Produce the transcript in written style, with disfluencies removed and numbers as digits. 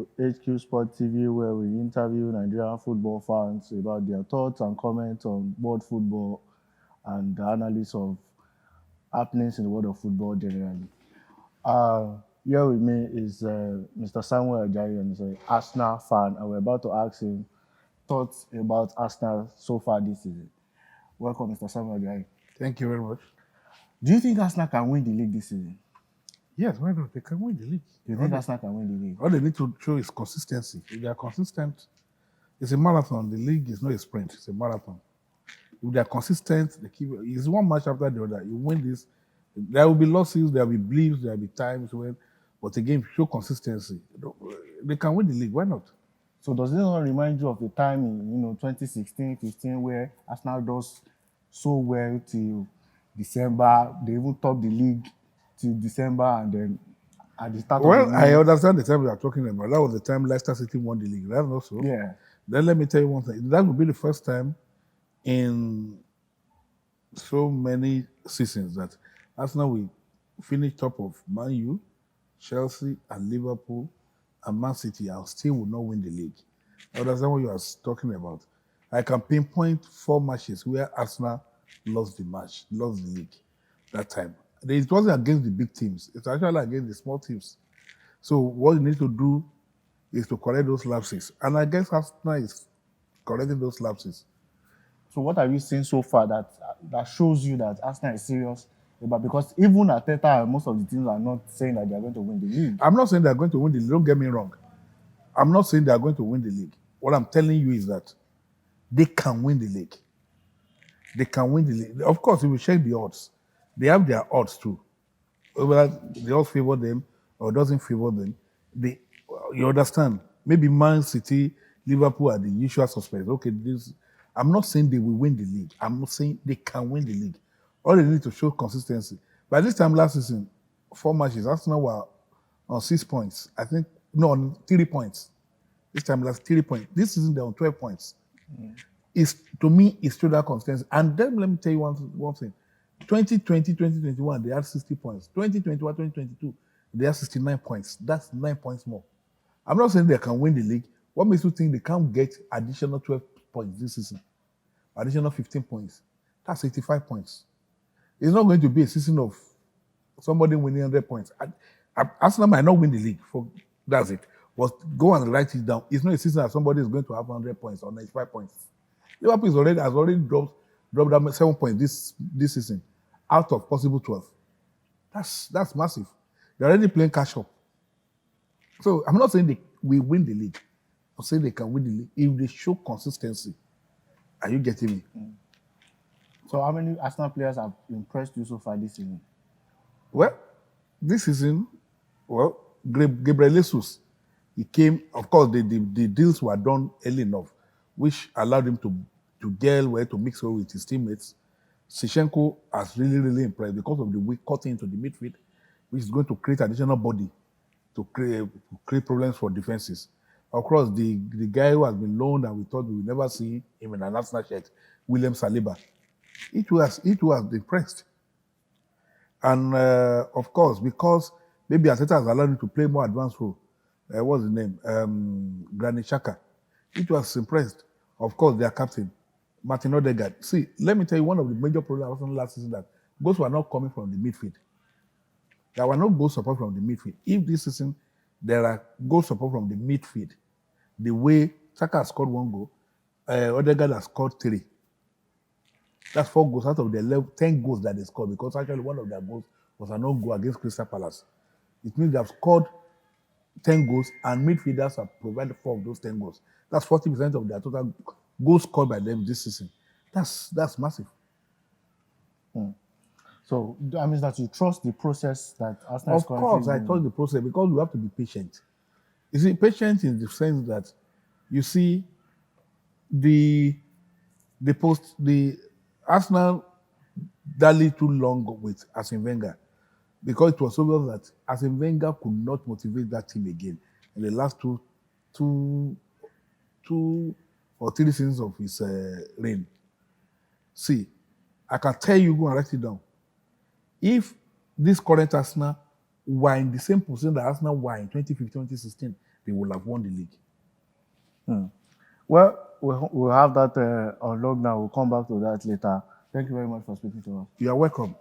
to HQ Sport TV, where we interview Nigerian football fans about their thoughts and comments on world football and the analysis of happenings in the world of football generally. Here with me is Mr. Samuel Ajayi, and he's an Arsenal fan, and we're about to ask him thoughts about Arsenal so far this season. Welcome, Mr. Samuel Ajayi. Thank you very much. Do you think Arsenal can win the league this season? Yes, why not? They can win the league. Do you think Arsenal can win the league? All they need to show is consistency. If they are consistent, it's a marathon. The league is not a sprint, it's a marathon. If they are consistent, they keep it's one match after the other. You win this, there will be losses, there will be blips, there will be times when, but again, show consistency. They can win the league. Why not? So does it not remind you of the time in 2016, 15, where Arsenal does so well till December? They even top the league till December, and then at the start of the Well, I league, understand the time we are talking about. That was the time Leicester City won the league. That's not so. yeah. Then let me tell you one thing. That would be the first time in so many seasons that Arsenal will finish top of Man U, Chelsea, and Liverpool, and Man City, and still will not win the league. I understand what you are talking about. I can pinpoint 4 matches where Arsenal lost the league that time. It wasn't against the big teams. It's actually against the small teams. So what you need to do is to correct those lapses. And I guess Arsenal is correcting those lapses. So what have you seen so far that shows you that Arsenal is serious? Because even Arteta and most of the teams are not saying that they are going to win the league. I'm not saying they're going to win the league. Don't get me wrong. I'm not saying they're going to win the league. What I'm telling you is that they can win the league. They can win the league. Of course, if you check the odds, they have their odds too. Whether the odds favor them or doesn't favor them, you understand. Maybe Man City, Liverpool are the usual suspects. Okay, I'm not saying they will win the league. I'm not saying they can win the league. All they need to show consistency. By this time last season, 4 matches, Arsenal were on 6 points. I think, no, on 3 points. This time last 3 points. This season they're on 12 points. To me, it's still that consistency. And then let me tell you one thing. 2020, 2021, they had 60 points. 2021, 2022, they had 69 points. That's 9 points more. I'm not saying they can win the league. What makes you think they can't get additional 12 points this season? Additional 15 points. That's 85 points. It's not going to be a season of somebody winning 100 points. Arsenal might not win the league. That's it. But go and write it down. It's not a season that somebody is going to have 100 points or 95 points. Liverpool has already dropped down 7 points this season out of possible 12. That's massive. They're already playing cash up. So I'm not saying they will win the league. I'm saying they can win the league if they show consistency. Are you getting me? So how many Arsenal players have impressed you so far this season? Well, this season, Gabriel Jesus, he came, of course, the deals were done early enough, which allowed him to gel well, to mix well with his teammates. Sichenko has really, really impressed because of the way cutting into the midfield, which is going to create additional body to create problems for defenses. Of course, the guy who has been loaned and we thought we would never see him in an Arsenal shirt, William Saliba, it was impressed. And of course, because maybe Arteta has allowed him to play more advanced role, what's his name? Granit Xhaka. It was impressed. Of course, their captain, Martin Odegaard. See, let me tell you, one of the major problems last season that goals were not coming from the midfield. There were no goal support from the midfield. If this season there are goal support from the midfield, the way Xhaka has scored 1 goal, Odegaard has scored 3. That's 4 goals out of the 10 goals that they scored, because actually one of their goals was an own goal against Crystal Palace. It means they have scored 10 goals and midfielders have provided 4 of those 10 goals. That's 40% of their total goals scored by them this season. That's massive. So that means that you trust the process that Arsenal is currently Of course, I trust the process because you have to be patient. You see, patient in the sense that you see the Arsenal dallied too long with Arsene Wenger because it was obvious that Arsene Wenger could not motivate that team again in the last two or 3 seasons of his reign. See, I can tell you, go and write it down. If this current Arsenal were in the same position that Arsenal were in 2015, 2016, they will have won the league. Well, we'll have that on log now. We'll come back to that later. Thank you very much for speaking to us. You are welcome.